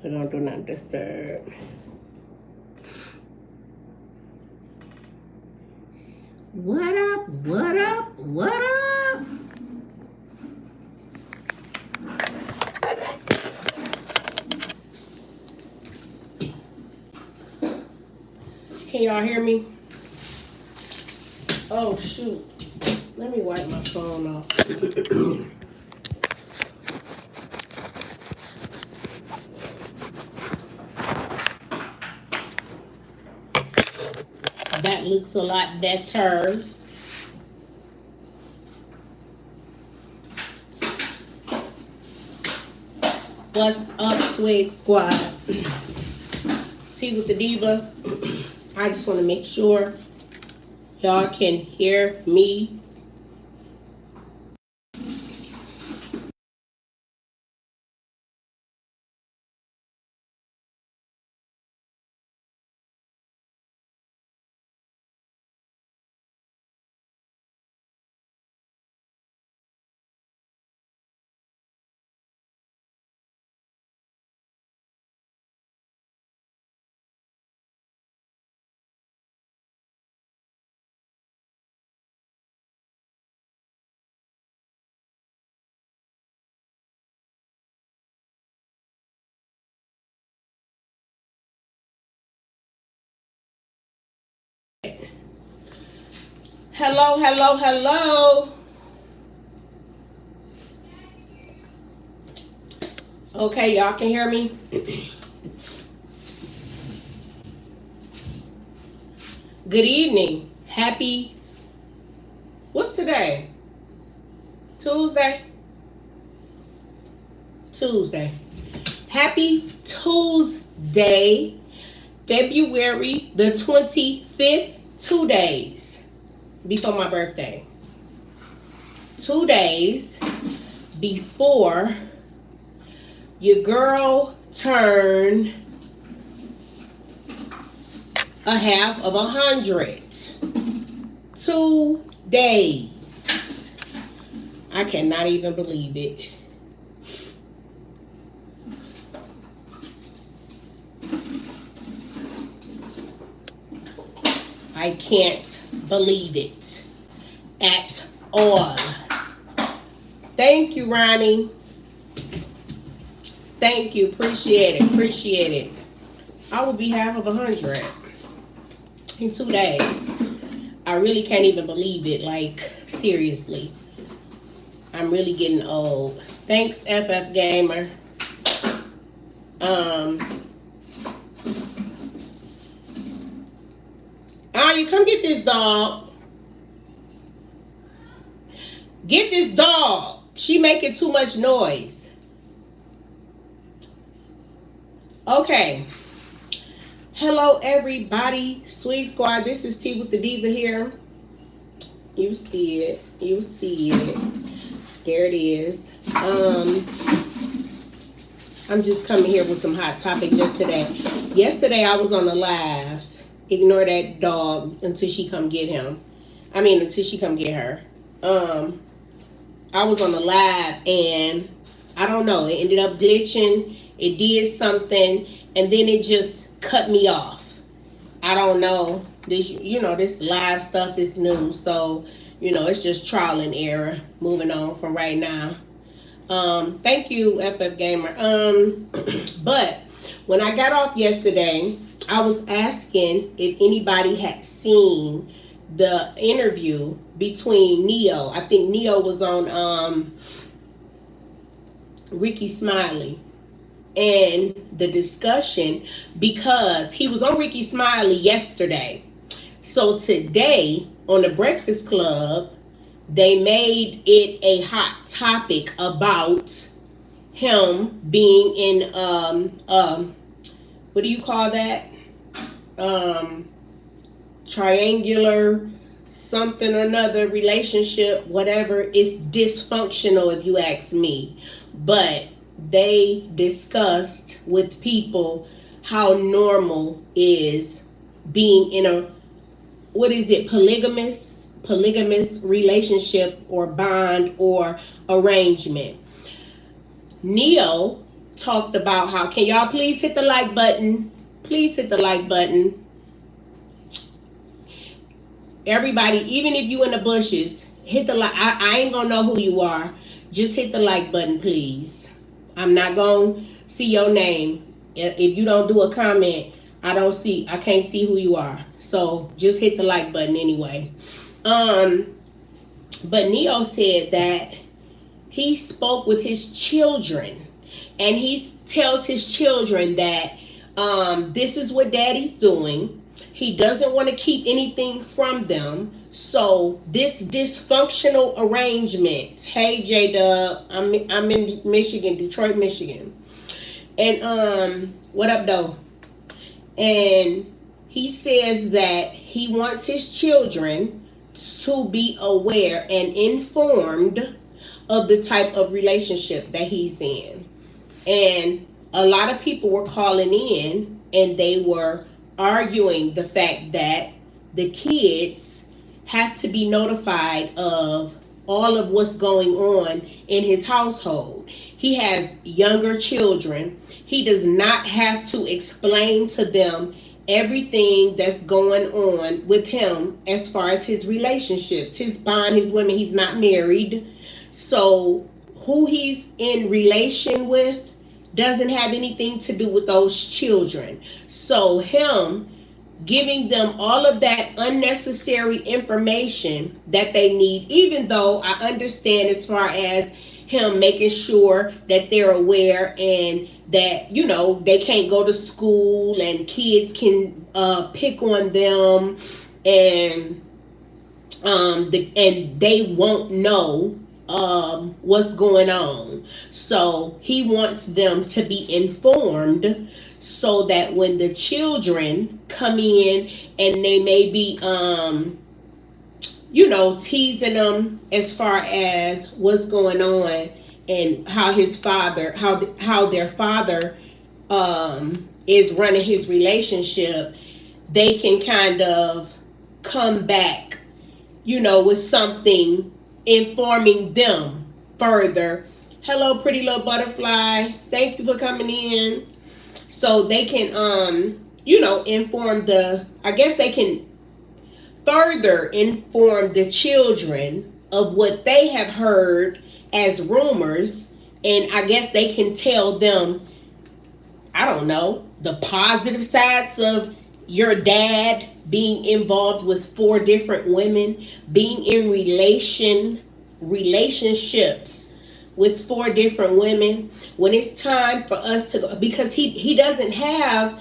Put on Do Not Disturb. What up? What up? What up? Can y'all hear me? Oh, shoot. Let me wipe my phone off. That looks a lot better. What's up, Swig Squad? Tea with the Diva. I just want to make sure y'all can hear me. Hello, hello, hello. Okay, y'all can hear me? Good evening. Happy, what's today? Tuesday? Tuesday. Happy Tuesday, February the 25th, 2 days before my birthday. 2 days before your girl turned a half of 100. 2 days. I cannot even believe it. I can't believe it at all. Thank you, Ronnie. Thank you. Appreciate it. Appreciate it. I will be half of 100 in 2 days. I really can't even believe it. Like, seriously. I'm really getting old. Thanks, FF Gamer. You come get this dog. Get this dog. She making too much noise. Okay. Hello, everybody. Sweet Squad. This is Tea with the Diva here. You see it. You see it. There it is. I'm just coming here with some hot topic just today. Yesterday I was on the live. Ignore that dog until she come get him. Until she come get her. I was on the live and I don't know. It ended up glitching. It did something and then it just cut me off. I don't know. This live stuff is new, so it's just trial and error. Moving on from right now. Thank you, FF Gamer. But when I got off yesterday, I was asking if anybody had seen the interview between Neo. I think Neo was on Ricky Smiley. And the discussion, because he was on Ricky Smiley yesterday. So today on the Breakfast Club, they made it a hot topic about him being in what do you call that? Triangular something or another relationship, whatever. It's dysfunctional if you ask me. But they discussed with people how normal is being in a, what is it, polygamous relationship or bond or arrangement. Neo talked about how, can y'all please hit the like button? Please hit the like button. Everybody, even if you in the bushes, hit the like. I ain't gonna know who you are. Just hit the like button, please. I'm not gonna see your name. If you don't do a comment, I can't see who you are. So just hit the like button anyway. But Neo said that he spoke with his children, and he tells his children that this is what daddy's doing. He doesn't want to keep anything from them. So this dysfunctional arrangement. Hey, J-Dub, I'm in Michigan, Detroit, Michigan. And what up, though? And he says that he wants his children to be aware and informed of the type of relationship that he's in. And a lot of people were calling in, and they were arguing the fact that the kids have to be notified of all of what's going on in his household. He has younger children. He does not have to explain to them everything that's going on with him as far as his relationships, his bond, his women. He's not married. So who he's in relation with doesn't have anything to do with those children. So him giving them all of that unnecessary information that they need, even though I understand as far as him making sure that they're aware and that, you know, they can't go to school and kids can pick on them, and they won't know what's going on. So he wants them to be informed so that when the children come in and they may be teasing them as far as what's going on and how his father, how their father is running his relationship, they can kind of come back, with something informing them further. Hello, pretty little butterfly. Thank you for coming in. So they can, inform they can further inform the children of what they have heard as rumors. And I guess they can tell them, I don't know, the positive sides of your dad being involved with 4 different women, being in relationships with 4 different women. When it's time for us to go, because he doesn't have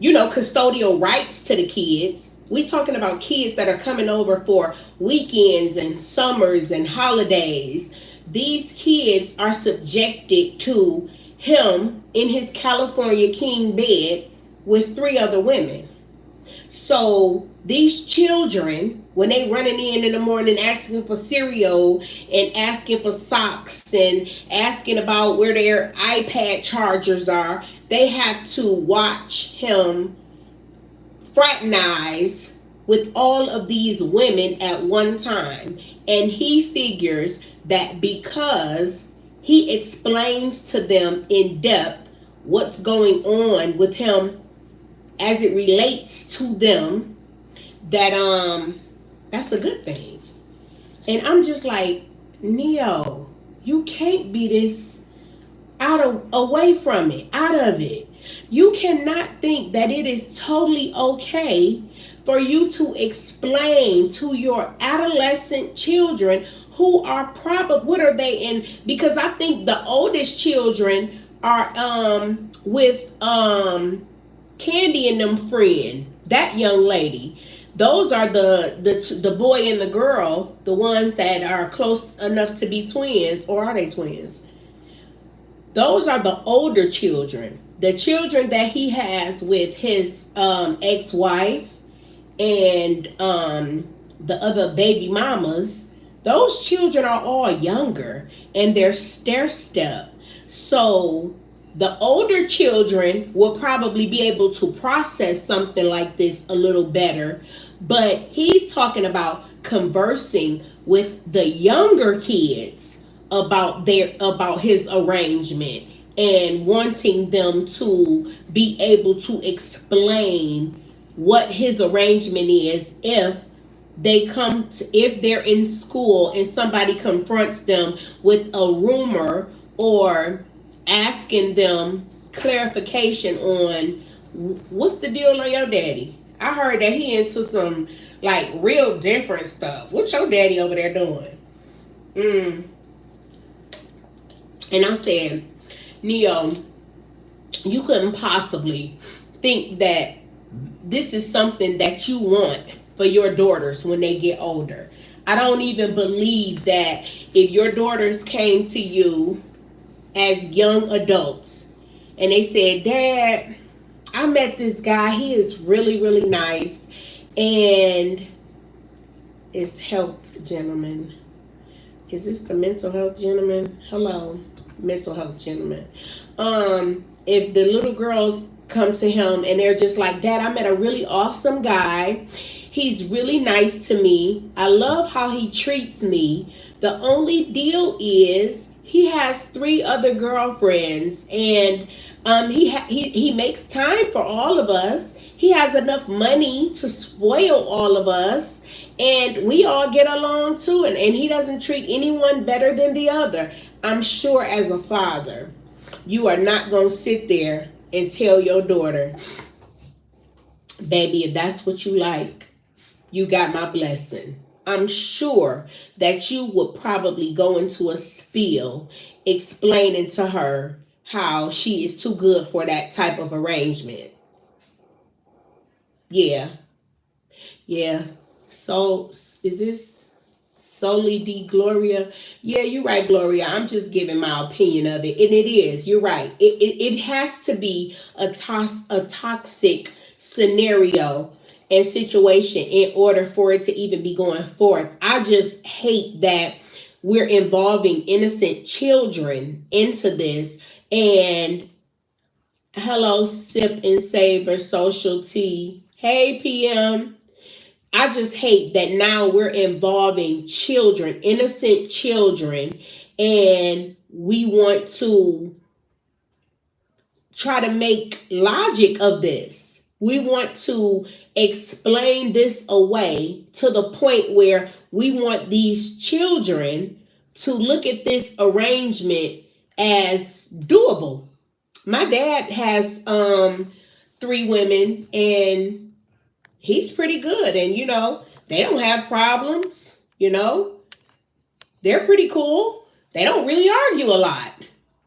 custodial rights to the kids. We talking about kids that are coming over for weekends and summers and holidays. These kids are subjected to him in his California king bed with 3 other women. So these children, when they running in the morning asking for cereal and asking for socks and asking about where their iPad chargers are, they have to watch him fraternize with all of these women at one time. And he figures that because he explains to them in depth what's going on with him as it relates to them, that that's a good thing. And I'm just like, Neo, you can't be this away from it, out of it. You cannot think that it is totally okay for you to explain to your adolescent children who are probably, what are they in? Because I think the oldest children are with Candy and them friend, that young lady. Those are the boy and the girl, the ones that are close enough to be twins, or are they twins? Those are the older children. The children that he has with his ex-wife and the other baby mamas, those children are all younger and they're stair-step. So the older children will probably be able to process something like this a little better. But he's talking about conversing with the younger kids about his arrangement and wanting them to be able to explain what his arrangement is if they're in school and somebody confronts them with a rumor or asking them clarification on what's the deal on your daddy. I heard that he into some like real different stuff. What's your daddy over there doing? And I said, Neo, you couldn't possibly think that this is something that you want for your daughters when they get older. I don't even believe that if your daughters came to you as young adults and they said, Dad, I met this guy. He is really, really nice. And it's health, gentlemen. Is this the mental health gentleman? Hello, mental health gentleman. If the little girls come to him and they're just like, Dad, I met a really awesome guy. He's really nice to me. I love how he treats me. The only deal is he has 3 other girlfriends, and he makes time for all of us. He has enough money to spoil all of us, and we all get along too, and he doesn't treat anyone better than the other. I'm sure as a father, you are not going to sit there and tell your daughter, baby, if that's what you like, you got my blessing. I'm sure that you would probably go into a spiel explaining to her how she is too good for that type of arrangement. Yeah. So is this solely D Gloria? Yeah, you're right, Gloria. I'm just giving my opinion of it. And it is. You're right. It has to be a toxic scenario and situation in order for it to even be going forth. I just hate that we're involving innocent children into this. And hello, Sip and Savor Social Tea. Hey, PM. I just hate that now we're involving children, innocent children, and we want to try to make logic of this. We want to explain this away to the point where we want these children to look at this arrangement as doable. My dad has 3 women, and he's pretty good, and they don't have problems. They're pretty cool. They don't really argue a lot.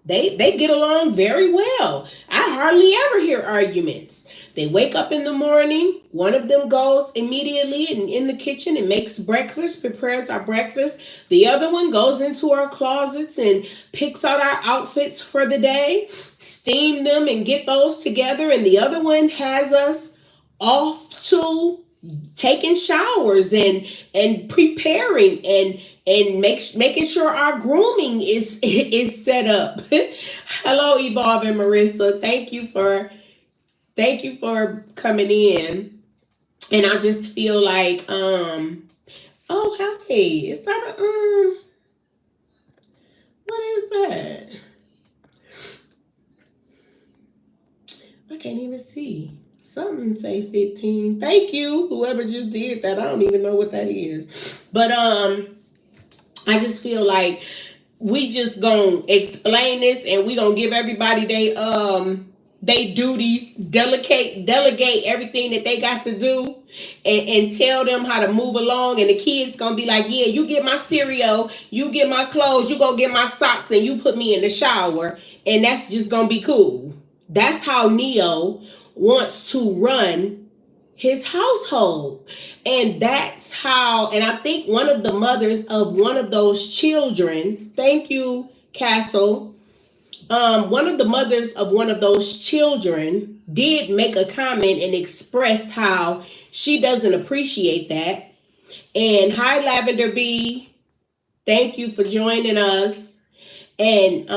They get along very well. I hardly ever hear arguments. They wake up in the morning. One of them goes immediately in the kitchen and makes breakfast, prepares our breakfast. The other one goes into our closets and picks out our outfits for the day, steam them and get those together. And the other one has us off to taking showers and preparing and making sure our grooming is set up. Hello, Evolve and Marissa. Thank you for coming in. And I just feel like oh, hey, is that what is that? I can't even see. Something say 15. Thank you, whoever just did that. I don't even know what that is. But I just feel like we just gonna explain this, and we gonna give everybody they duties, delegate everything that they got to do, and tell them how to move along. And the kids gonna be like, yeah, you get my cereal, you get my clothes, you go get my socks, and you put me in the shower, and that's just gonna be cool. That's how Neo wants to run his household. And that's how, and I think one of the mothers of one of those children, thank you, Castle, one of the mothers of one of those children did make a comment and expressed how she doesn't appreciate that. And hi, Lavender Bee, thank you for joining us. And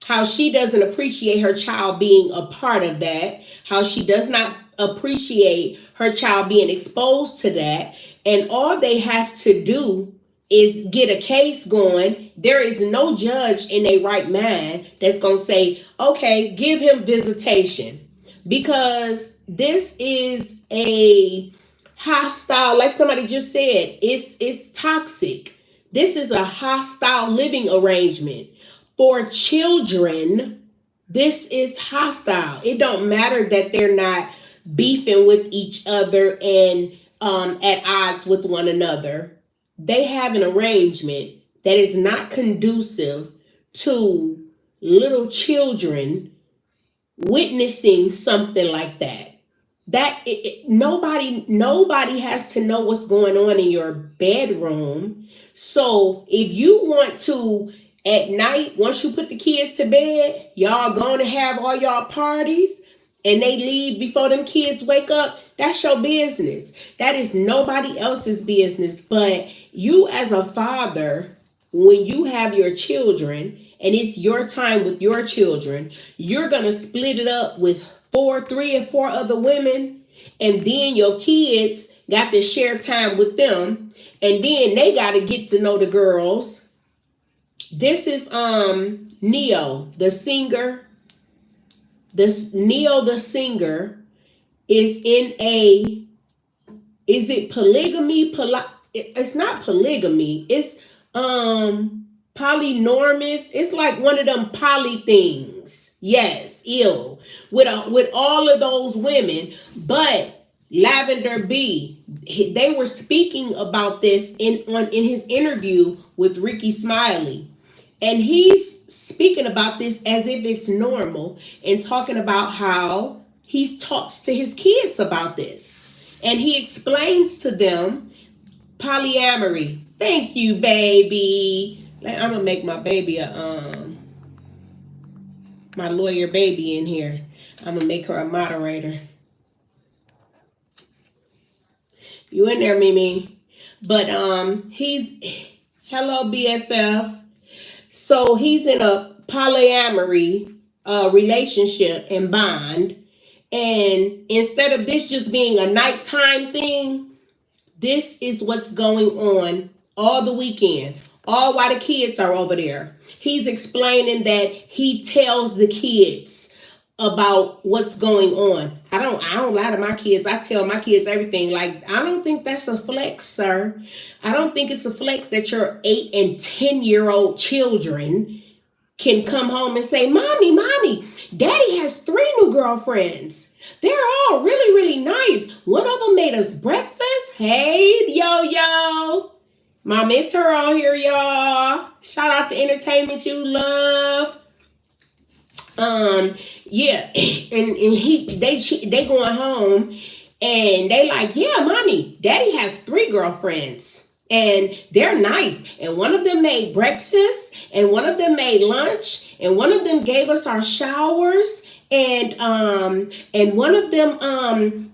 how she doesn't appreciate her child being a part of that, how she does not appreciate her child being exposed to that, and all they have to do is get a case going, there is no judge in a right mind that's going to say, okay, give him visitation. Because this is a hostile, like somebody just said, it's toxic. This is a hostile living arrangement. For children, this is hostile. It don't matter that they're not beefing with each other and at odds with one another. They have an arrangement that is not conducive to little children witnessing something like that. Nobody has to know what's going on in your bedroom. So if you want to, at night, once you put the kids to bed, y'all going to have all y'all parties and they leave before them kids wake up, that's your business. That is nobody else's business. But you as a father, when you have your children and it's your time with your children, you're going to split it up with three or four other women. And then your kids got to share time with them. And then they got to get to know the girls. This is Neo, the singer. Neo, the singer, is in a, is it polygamy? It's not polygamy. It's polynormous. It's like one of them poly things. Yes, ill with all of those women. But Lavender B, they were speaking about this in his interview with Ricky Smiley. And he's speaking about this as if it's normal and talking about how he talks to his kids about this. And he explains to them polyamory. Thank you, baby. I'm going to make my baby my lawyer baby in here. I'm going to make her a moderator. You in there, Mimi? But hello, BSF. So he's in a polyamory relationship and bond. And instead of this just being a nighttime thing, this is what's going on all the weekend. All while the kids are over there. He's explaining that he tells the kids about what's going on. I don't lie to my kids. I tell my kids everything. Like, I don't think that's a flex, sir. I don't think it's a flex that your 8 and 10-year-old children can come home and say, Mommy, Daddy has 3 new girlfriends. They're all really, really nice. One of them made us breakfast. Hey, yo. My mentor on here, y'all. Shout out to Entertainment You Love. Yeah, and they going home and they like, yeah, Mommy, Daddy has 3 girlfriends and they're nice. And one of them made breakfast and one of them made lunch and one of them gave us our showers and one of them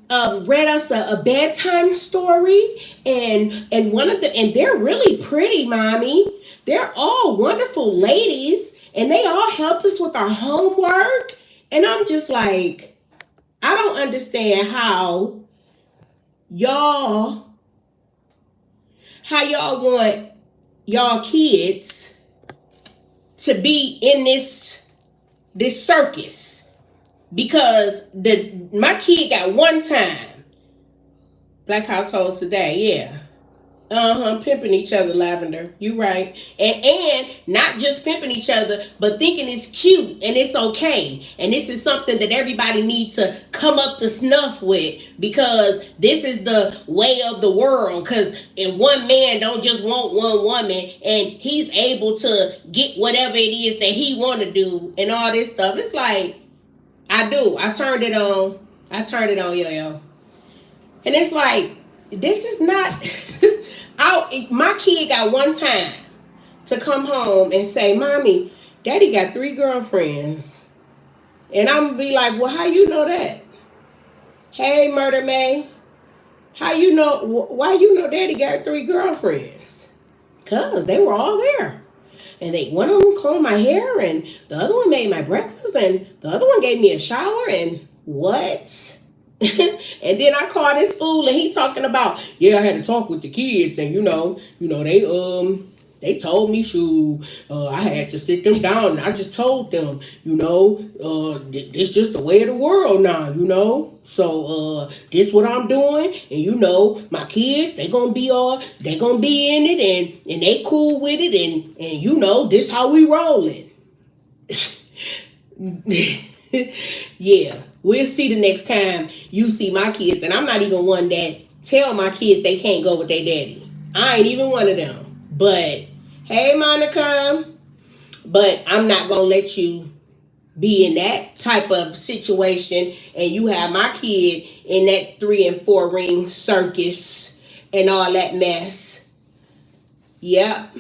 read us a bedtime story and one of them, and they're really pretty, Mommy. They're all wonderful ladies. And they all helped us with our homework. And I'm just like, I don't understand how y'all want y'all kids to be in this circus. Because my kid got one time. Black households today, yeah. Pimping each other, Lavender. You right. And not just pimping each other, but thinking it's cute and it's okay. And this is something that everybody needs to come up to snuff with because this is the way of the world. Because if one man don't just want one woman and he's able to get whatever it is that he want to do and all this stuff, it's like, I turned it on, yo. And it's like, this is not... My kid got one time to come home and say, Mommy, Daddy got 3 girlfriends. And I'm going to be like, well, how you know that? Hey, Murder May, how you know, why you know Daddy got 3 girlfriends? Because they were all there. And one of them combed my hair and the other one made my breakfast and the other one gave me a shower and what? And then I called this fool and he talking about, yeah, I had to talk with the kids and they told me I had to sit them down and I just told them, this just the way of the world now. So this what I'm doing and my kids, they gonna be in it and they cool with it and this how we rolling. Yeah, we'll see the next time you see my kids. And I'm not even one that tell my kids they can't go with their daddy. I ain't even one of them. But, hey, Monica. But I'm not going to let you be in that type of situation and you have my kid in that 3 and 4 ring circus and all that mess. Yep.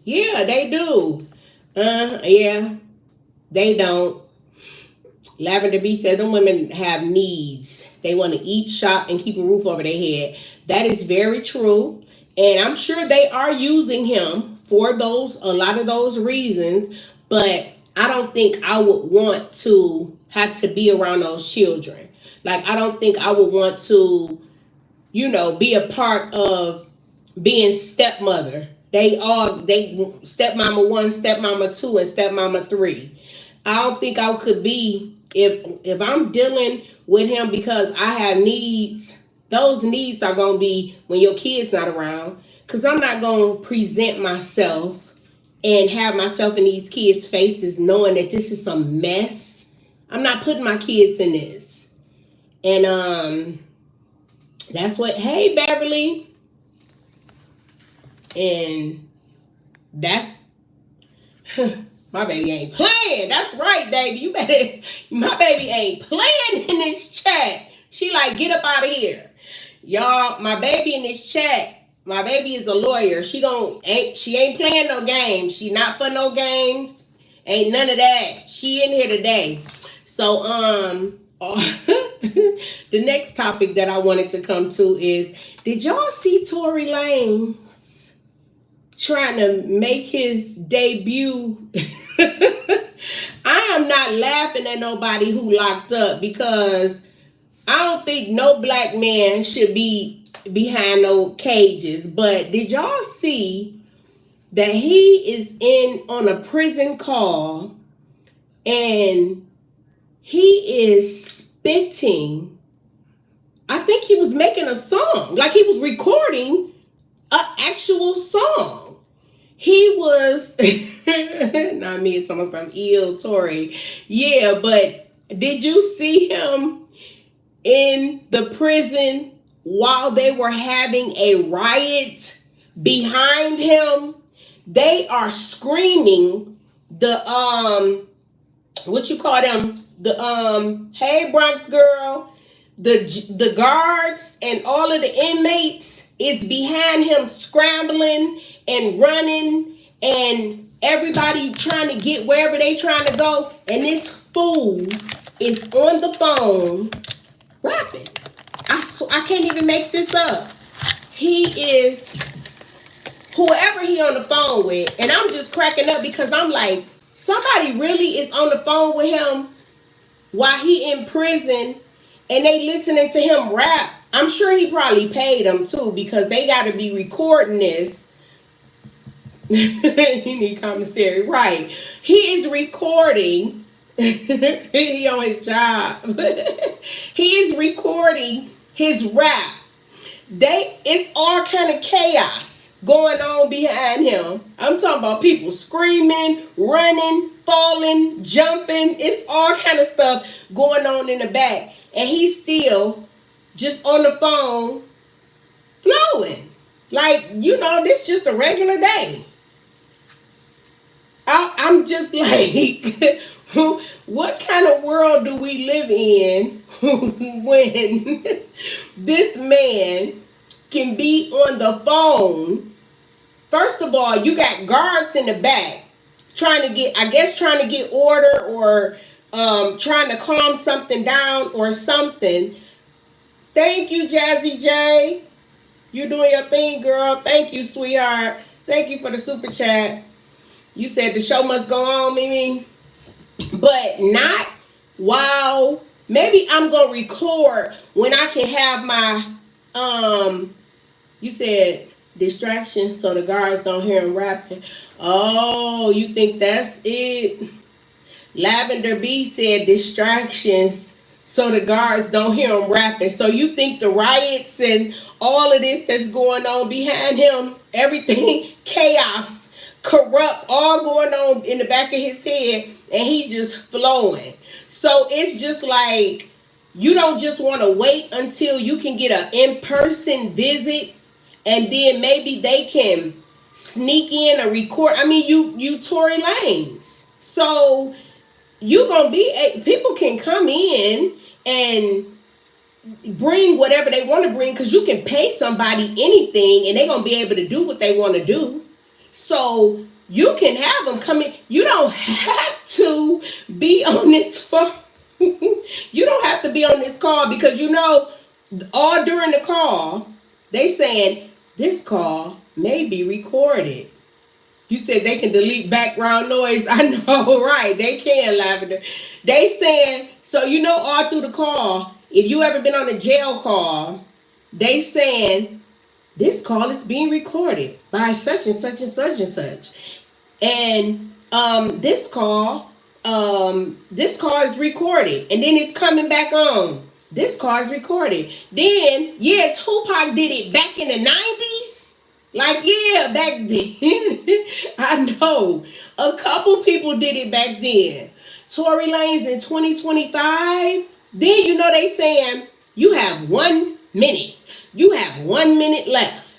Yeah, they do. Yeah, they don't. Lavender B said them women have needs. They want to eat, shop, and keep a roof over their head. That is very true. And I'm sure they are using him for a lot of those reasons. But I don't think I would want to have to be around those children. Like, I don't think I would want to, be a part of being stepmother. They stepmama 1, stepmama 2, and stepmama 3. I don't think I could be if I'm dealing with him because I have needs. Those needs are gonna be when your kid's not around. Cause I'm not gonna present myself and have myself in these kids' faces knowing that this is some mess. I'm not putting my kids in this. And that's what. Hey, Beverly. And that's. My baby ain't playing. That's right, baby. My baby ain't playing in this chat. She like, get up out of here. Y'all, my baby in this chat, my baby is a lawyer. She ain't playing no games. She not for no games. Ain't none of that. She in here today. So, the next topic that I wanted to come to is, did y'all see Tory Lanez trying to make his debut? I am not laughing at nobody who locked up because I don't think no black man should be behind no cages. But did y'all see that he is on a prison call and he is spitting? I think he was making a song, like he was recording an actual song. He was, not me, it's almost some ill Tory. Yeah, but did you see him in the prison while they were having a riot behind him? They are screaming what you call them? Hey Bronx girl, the guards and all of the inmates is behind him scrambling and running and everybody trying to get wherever they trying to go. And this fool is on the phone rapping. I can't even make this up. He is whoever he on the phone with. And I'm just cracking up because I'm like, somebody really is on the phone with him while he in prison and they listening to him rap. I'm sure he probably paid them too because they got to be recording this. He need commissary, right? He is recording. He on his job. He is recording his rap. It's all kind of chaos going on behind him. I'm talking about people screaming, running, falling, jumping. It's all kind of stuff going on in the back. And he's still just on the phone flowing. Like, this just a regular day. I'm just like, what kind of world do we live in when this man can be on the phone? First of all, you got guards in the back trying to get order or trying to calm something down or something. Thank you, Jazzy J. You're doing your thing, girl. Thank you, sweetheart. Thank you for the super chat. You said the show must go on, Mimi. But not while maybe I'm gonna record when I can have my you said distraction so the guards don't hear him rapping. Oh, you think that's it? Lavender B said distractions so the guards don't hear him rapping. So you think the riots and all of this that's going on behind him, everything, chaos, corrupt, all going on in the back of his head, and he just flowing. So it's just like you don't just want to wait until you can get an in-person visit and then maybe they can sneak in or record. I mean, you Tory Lanez. So you gonna be people can come in and bring whatever they want to bring because you can pay somebody anything and they're gonna be able to do what they want to do. So you can have them come in. You don't have to be on this phone. You don't have to be on this call because you know all during the call they saying this call may be recorded. You said they can delete background noise. I know, right? They can, Lavender. They saying, so you know all through the call, if you ever been on a jail call, they saying, this call is being recorded by such and such and such and such. And this call is recorded. And then it's coming back on. This call is recorded. Then, yeah, Tupac did it back in the 90s. Like, yeah, back then. I know. A couple people did it back then. Tory Lanez in 2025. Then, you know, they saying, you have 1 minute. You have 1 minute left.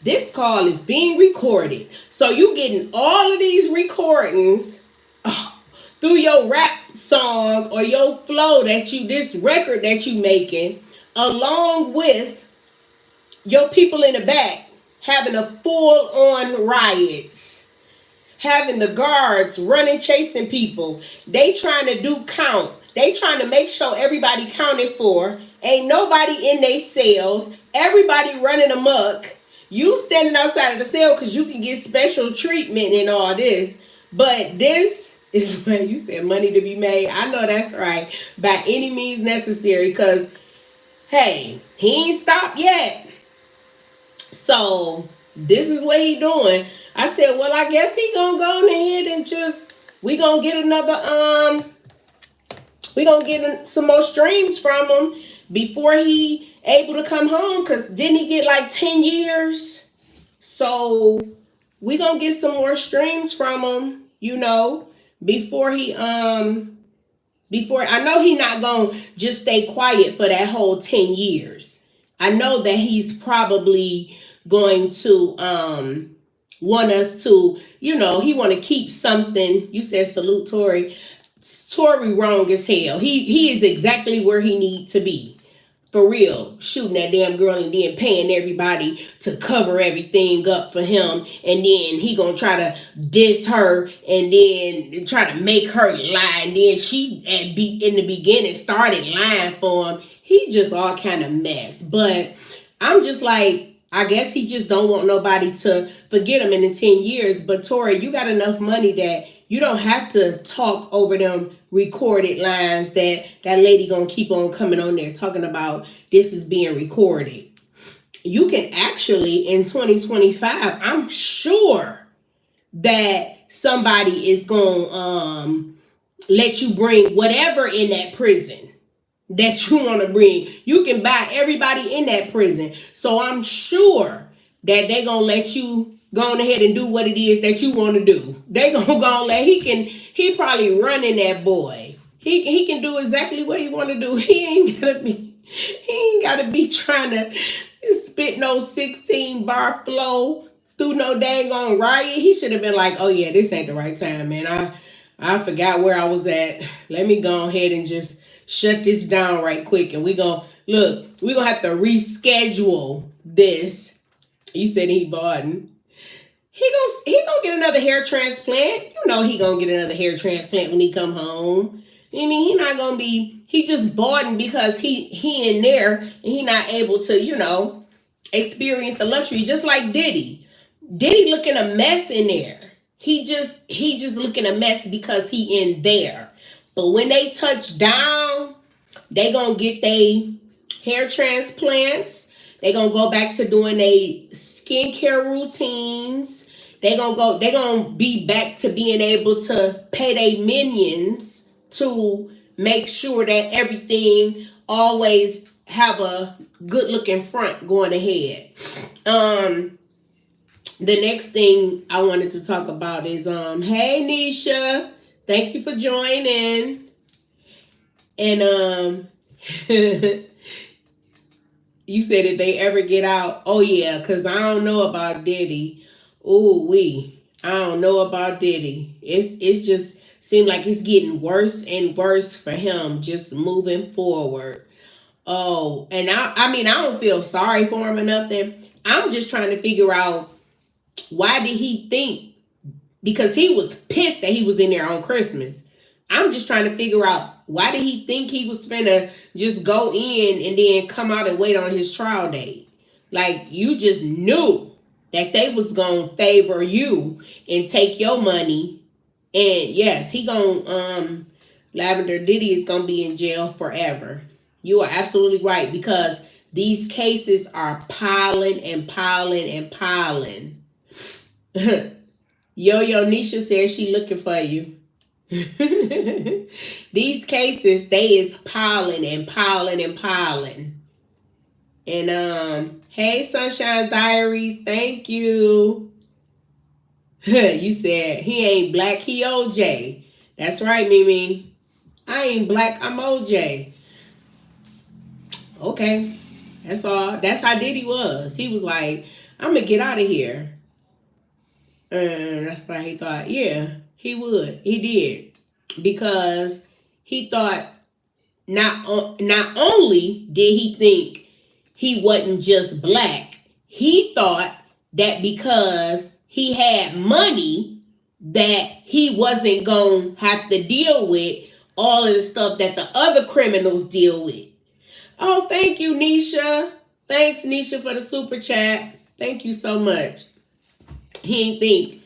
This call is being recorded. So you getting all of these recordings through your rap song or your flow this record that you making, along with your people in the back having a full-on riots, having the guards running, chasing people. They trying to do count. They trying to make sure everybody counted for. Ain't nobody in their cells. Everybody running amok. You standing outside of the cell because you can get special treatment and all this. But this is where you said money to be made. I know that's right. By any means necessary because, hey, he ain't stopped yet. So this is what he doing. I said, well, I guess he gonna go on ahead and we gonna get some more streams from him before he able to come home. Cause didn't he get like 10 years? So we gonna get some more streams from him, you know, before I know he not gonna just stay quiet for that whole 10 years. I know that he's probably going to want us to, you know, he want to keep something. You said salute Tory. Tory wrong as hell. He is exactly where he need to be. For real. Shooting that damn girl and then paying everybody to cover everything up for him. And then he gonna try to diss her and then try to make her lie. And then she in the beginning started lying for him. He just all kind of mess. But I'm just like, I guess he just don't want nobody to forget him in the 10 years. But Tory, you got enough money that you don't have to talk over them recorded lines that lady gonna keep on coming on there talking about this is being recorded. You can actually, in 2025, I'm sure that somebody is gonna let you bring whatever in that prison that you want to bring. You can buy everybody in that prison. So I'm sure that they gonna let you go on ahead and do what it is that you want to do. They gonna let he probably running that boy. He can do exactly what he want to do. He ain't gotta be trying to spit no 16 bar flow through no dang on riot. He should have been like, oh yeah, this ain't the right time, man. I forgot where I was at. Let me go ahead and just shut this down right quick. And we gonna have to reschedule this. You said he boughten. He gonna get another hair transplant. You know he gonna get another hair transplant when he come home. I mean, he not gonna be, he just boughten because he in there and he not able to, you know, experience the luxury. Just like Diddy. Diddy looking a mess in there. He just looking a mess because he in there. But when they touch down, They gonna get their hair transplants. They gonna go back to doing their skincare routines. They gonna be back to being able to pay their minions to make sure that everything always have a good looking front going ahead. The next thing I wanted to talk about is hey Nisha, thank you for joining. And you said if they ever get out, oh yeah, cause I don't know about Diddy. Ooh I don't know about Diddy. It's just seemed like it's getting worse and worse for him, just moving forward. Oh, and I mean I don't feel sorry for him or nothing. I'm just trying to figure out why did he think, because he was pissed that he was in there on Christmas. I'm just trying to figure out why did he think he was finna just go in and then come out and wait on his trial date? Like you just knew that they was gonna favor you and take your money. And yes, he gonna Lavender Diddy is gonna be in jail forever. You are absolutely right, because these cases are piling and piling and piling. Yo Nisha says she looking for you. These cases, they is piling and piling and piling. And hey Sunshine Diaries, thank you. You said he ain't black, he OJ. That's right, Mimi. I ain't black, I'm OJ. Okay. That's all. That's how Diddy was. He was like, I'm gonna get out of here. And that's why he thought, yeah, he would. He did. Because he thought not only did he think he wasn't just black, he thought that because he had money that he wasn't going to have to deal with all of the stuff that the other criminals deal with. Oh, thank you, Nisha. Thanks, Nisha, for the super chat. Thank you so much. He didn't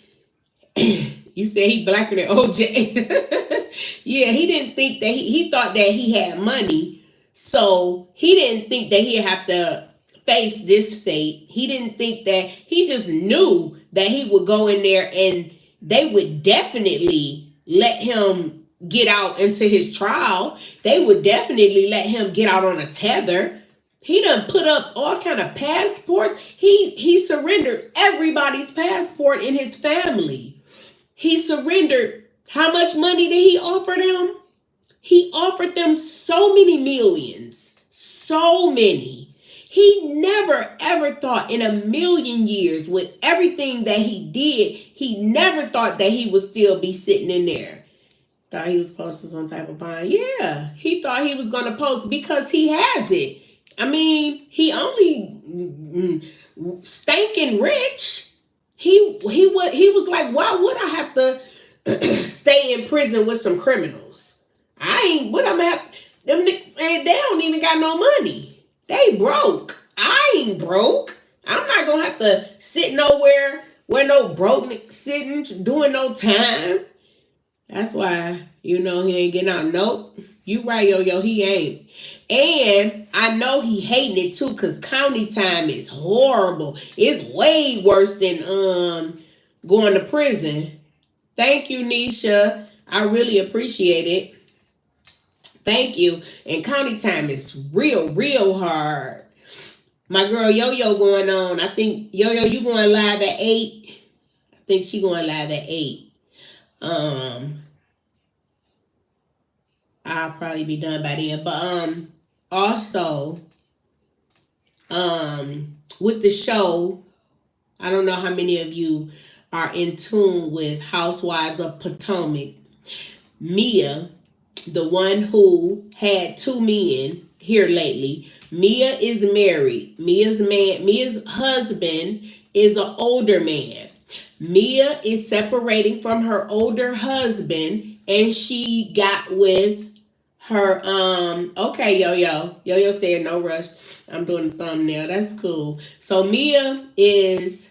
think. You said he blacker than OJ. Yeah, he didn't think that he thought that he had money. So he didn't think that he'd have to face this fate. He didn't think that, he just knew that he would go in there and they would definitely let him get out into his trial. They would definitely let him get out on a tether. He done put up all kind of passports. He surrendered everybody's passport in his family. He surrendered. How much money did he offer them? He offered them so many millions. So many. He never ever thought in a million years, with everything that he did, he never thought that he would still be sitting in there. Thought he was posting some type of bond. Yeah, he thought he was going to post because he has it. I mean, he only stinking rich. He was like, why would I have to stay in prison with some criminals? I ain't, what I'm gonna have, them niggas, they don't even got no money. They broke. I ain't broke. I'm not gonna have to sit nowhere where no broke niggas sitting doing no time. That's why, he ain't getting out. Nope. You right, yo, he ain't. And I know he hating it too, because county time is horrible. It's way worse than going to prison. Thank you, Nisha. I really appreciate it. Thank you. And county time is real hard. My girl Yo-Yo going on. I think, Yo-Yo, you going live at 8? I think she going live at 8. I'll probably be done by then. But also with the show, I don't know how many of you are in tune with Housewives of Potomac. Mia, the one who had 2 men here lately, Mia is married. Mia's husband is an older man. Mia is separating from her older husband, and she got with her okay, Yo said no rush. I'm doing the thumbnail. That's cool. So Mia is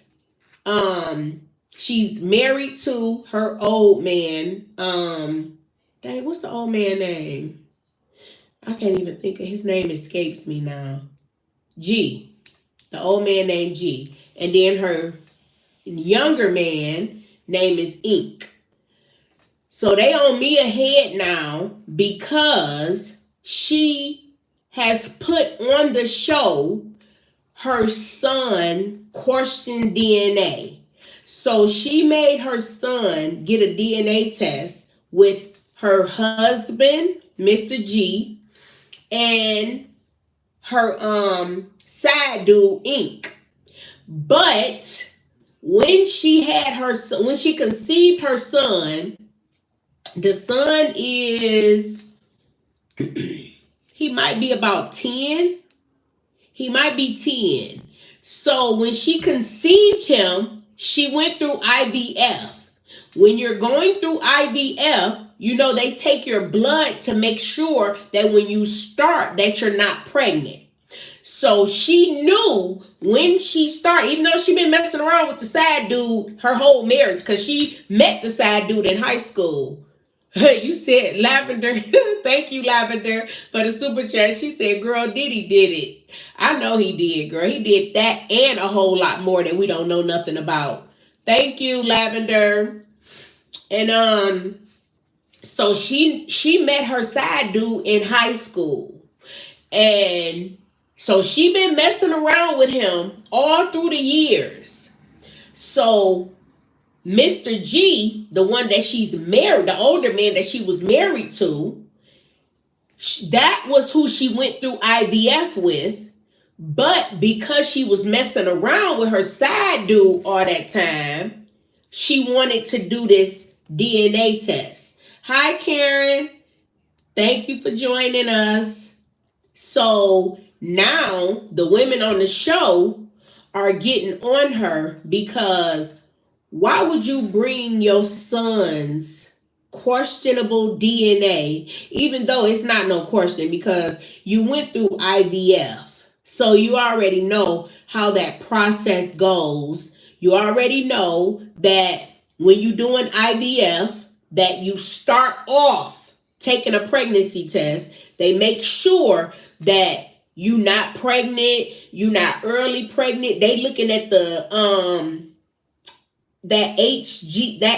she's married to her old man. Dang, what's the old man name? I can't even think of his name, escapes me now. G. The old man named G. And then her younger man name is Ink. So they on Mia head now because she has put on the show her son question DNA. So she made her son get a DNA test with her husband, Mr. G, and her side dude, Ink. But when she conceived her son, the son is he might be about 10. He might be 10. So when she conceived him, she went through IVF. When you're going through IVF, you know they take your blood to make sure that when you start that you're not pregnant. So she knew when she started, even though she been messing around with the side dude her whole marriage, because she met the side dude in high school. You said Lavender. Thank you, Lavender, for the super chat. She said, girl, Diddy did it. I know he did, girl. He did that and a whole lot more that we don't know nothing about. Thank you, Lavender. And so she met her side dude in high school. And so she been messing around with him all through the years. So Mr. G, the one that she's married, the older man that she was married to, that was who she went through IVF with. But because she was messing around with her side dude all that time, she wanted to do this DNA test. Hi, Karen. Thank you for joining us. So now the women on the show are getting on her because why would you bring your son's questionable DNA, even though it's not no question because you went through IVF? So you already know how that process goes. You already know that when you're doing IVF, that you start off taking a pregnancy test. They make sure that you're not pregnant, you're not early pregnant. They looking at the that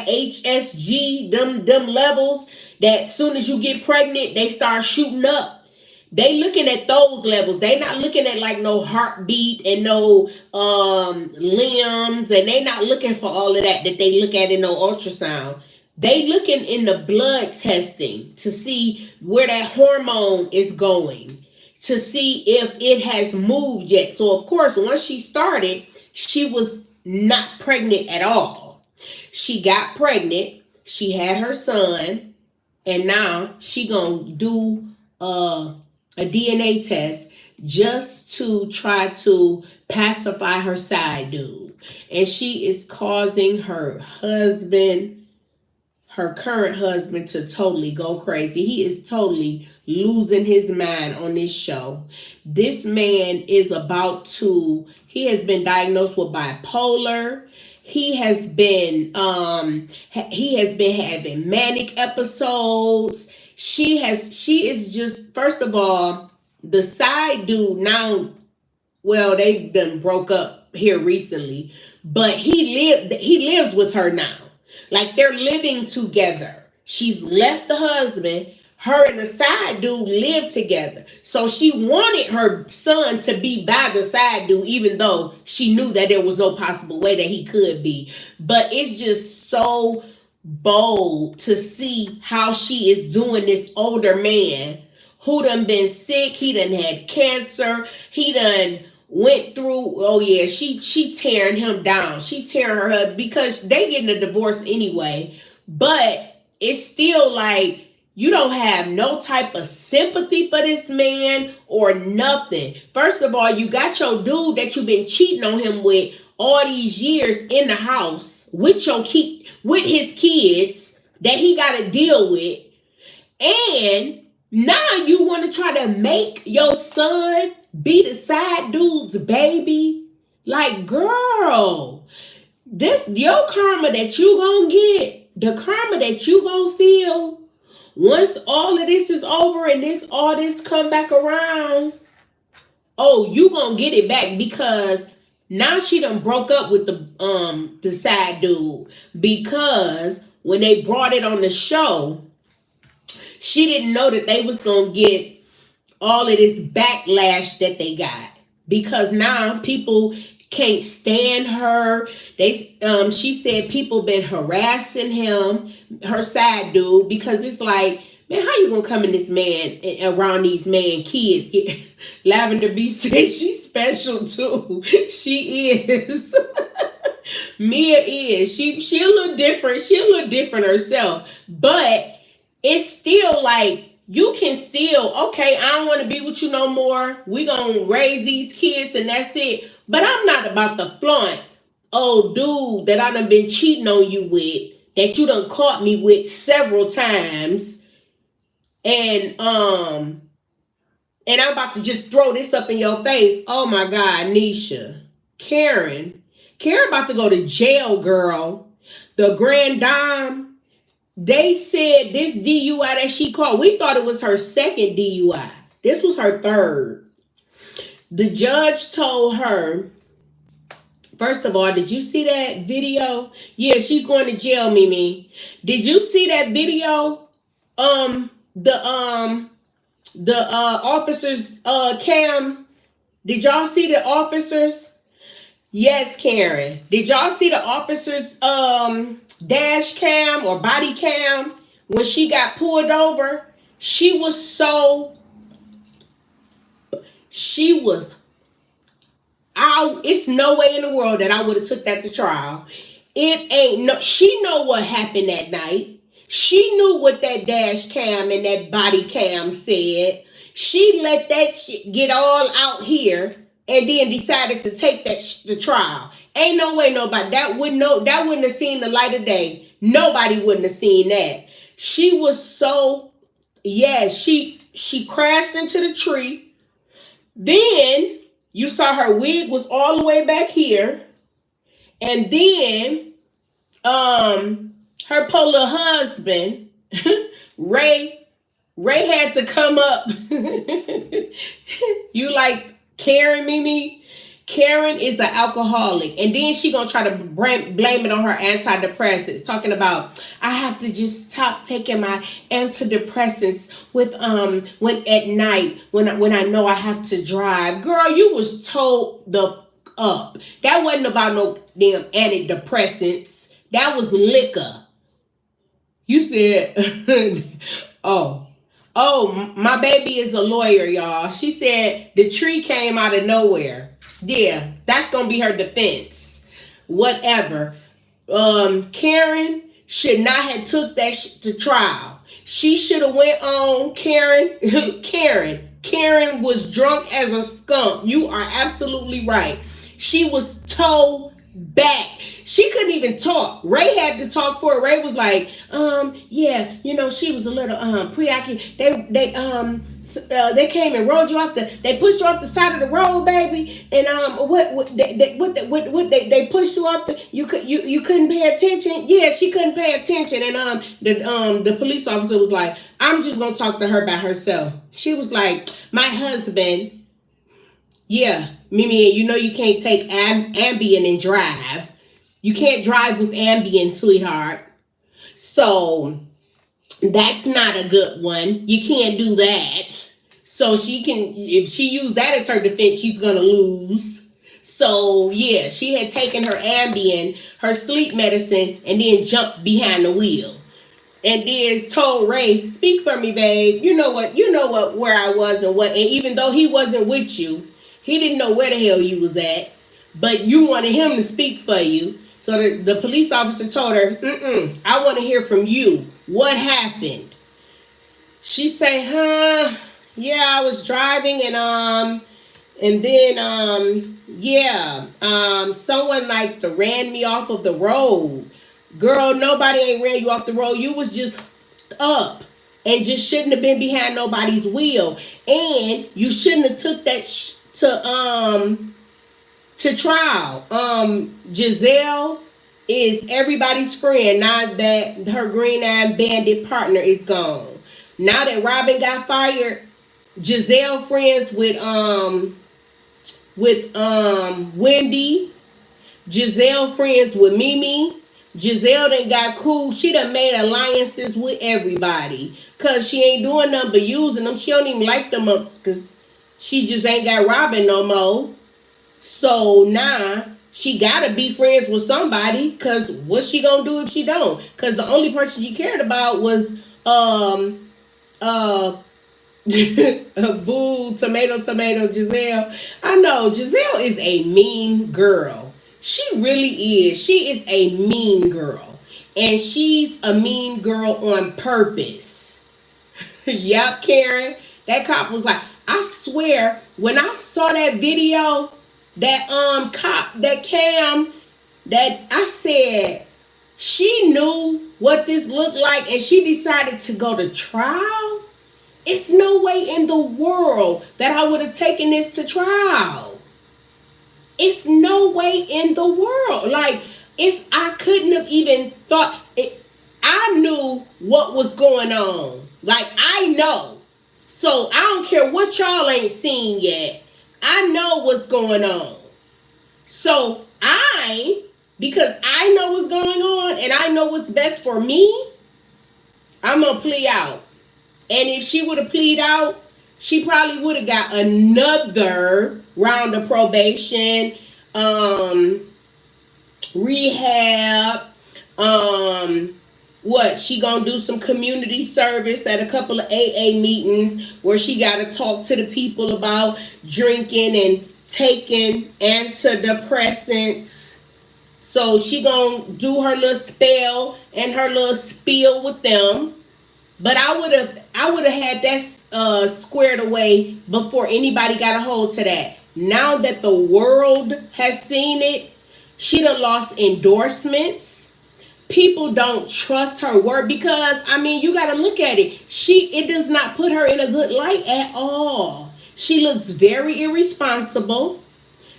HSG, them levels that soon as you get pregnant, they start shooting up. They looking at those levels. They not looking at like no heartbeat and no limbs, and they not looking for all of that they look at in no ultrasound. They looking in the blood testing to see where that hormone is going, to see if it has moved yet. So of course, once she started, she was not pregnant at all. She got pregnant, she had her son, and now she gonna do a DNA test just to try to pacify her side dude. And she is causing her husband, her current husband, to totally go crazy. He is totally losing his mind on this show. This man is he has been diagnosed with bipolar. He has been having manic episodes. She is just, first of all, the side dude now, well, they done broke up here recently, but he lives with her now. Like they're living together. She's left the husband. Her and the side dude live together. So she wanted her son to be by the side dude, even though she knew that there was no possible way that he could be. But it's just so bold to see how she is doing this older man who done been sick. He done had cancer. He done went through, oh yeah, she tearing him down. She tearing her up because they getting a divorce anyway. But it's still like, you don't have no type of sympathy for this man or nothing. First of all, you got your dude that you've been cheating on him with all these years in the house with his kids that he got to deal with. And now you want to try to make your son be the side dude's baby. Like, girl, this your karma that you gonna get, the karma that you gonna feel once all of this is over and all this come back around, oh, you gonna get it back, because now she done broke up with the side dude, because when they brought it on the show, she didn't know that they was gonna get all of this backlash that they got, because now people can't stand her. She said people been harassing him, her side dude, because it's like, man, how you gonna come in this man around these man kids? Lavender B said she's special too. She is. Mia is. She a little different. She a little different herself, but it's still like, you can still, okay, I don't want to be with you no more. We gonna raise these kids and that's it. But I'm not about to flaunt old dude that I done been cheating on you with, that you done caught me with several times. And I'm about to just throw this up in your face. Oh my God, Nisha. Karen about to go to jail, girl. The Grand Dame. They said this DUI that she caught, we thought it was her second DUI. This was her third. The judge told her, first of all, did you see that video? Yeah, she's going to jail, Mimi. Did you see that video? The officers cam. Did y'all see the officers? Yes, Karen. Did y'all see the officers dash cam or body cam when she got pulled over? She was out. It's no way in the world that I would have took that to trial. She know what happened that night. She knew what that dash cam and that body cam said. She let that shit get all out here and then decided to take that to trial. Ain't no way that wouldn't have seen the light of day. Nobody wouldn't have seen that. She was so, she crashed into the tree. Then you saw her wig was all the way back here. And then her poor little husband, Ray had to come up. You like Karen, Mimi? Karen is an alcoholic, and then she gonna try to blame it on her antidepressants, talking about, I have to just stop taking my antidepressants with when at night when I know I have to drive. Girl, you was told the up. That wasn't about no damn antidepressants. That was liquor. You said, oh, my baby is a lawyer, y'all. She said the tree came out of nowhere. Yeah, that's going to be her defense. Whatever. Karen should not have took that to trial. She should have went on Karen. Karen was drunk as a skunk. You are absolutely right. She was told back. She couldn't even talk. Ray had to talk for her. Ray was like, she was a little preoccupied. They came and rolled you off they pushed you off the side of the road, baby. And they pushed you off you couldn't pay attention. Yeah, she couldn't pay attention. And the police officer was like, I'm just gonna talk to her by herself. She was like, my husband. Yeah, Mimi, you know you can't take Ambien and drive. You can't drive with Ambien, sweetheart. So that's not a good one. You can't do that. So if she used that as her defense, she's gonna lose. So yeah, she had taken her Ambien, her sleep medicine, and then jumped behind the wheel. And then told Ray, speak for me, babe. You know what, where I was and even though he wasn't with you, he didn't know where the hell you was at, but you wanted him to speak for you. So the police officer told her, I want to hear from you. What happened? She said, I was driving and then someone ran me off of the road. Girl, nobody ain't ran you off the road. You was just up and just shouldn't have been behind nobody's wheel. And you shouldn't have took that to trial. Giselle is everybody's friend now that her green-eyed bandit partner is gone. Now that Robin got fired, Giselle friends with Wendy. Giselle friends with Mimi. Giselle done got cool. She done made alliances with everybody. Cause she ain't doing nothing but using them. She don't even like them up because she just ain't got Robin no more. So now she gotta be friends with somebody. Cause what's she gonna do if she don't? Cause the only person she cared about was boo, tomato, Giselle. I know Giselle is a mean girl. She really is. She is a mean girl. And she's a mean girl on purpose. Yup, Karen. That cop was like, I swear, when I saw that video, that cop, that Cam, that I said, she knew what this looked like and she decided to go to trial. It's no way in the world that I would have taken this to trial. It's no way in the world. Like, I couldn't have even thought it. I knew what was going on. Like, I know. So I don't care what y'all ain't seen yet. I know what's going on. So because I know what's going on and I know what's best for me, I'm going to plea out. And if she would have plead out, she probably would have got another round of probation, rehab, she gonna do some community service at a couple of AA meetings where she gotta talk to the people about drinking and taking antidepressants. So she gonna do her little spell and her little spiel with them. But I would have had that squared away before anybody got a hold to that. Now that the world has seen it, she done lost endorsements. People don't trust her word because, I mean, you got to look at it. It does not put her in a good light at all. She looks very irresponsible.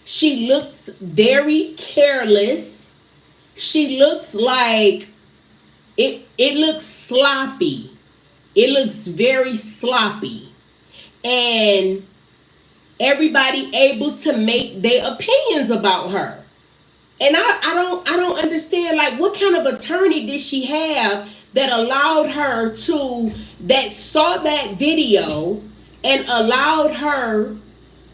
She looks very careless. She looks like it looks sloppy. It looks very sloppy. And everybody able to make their opinions about her. And I don't understand, like, what kind of attorney did she have that allowed her to, that saw that video and allowed her.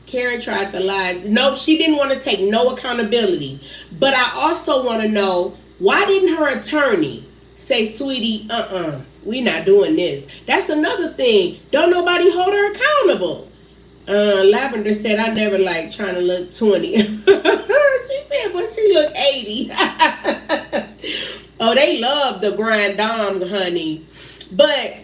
Karen tried to lie. No, she didn't want to take no accountability. But I also want to know, why didn't her attorney say, sweetie, we not doing this? That's another thing. Don't nobody hold her accountable. Lavender said, I never like trying to look 20. She said, but she look 80. Oh, they love the grand dame, honey. But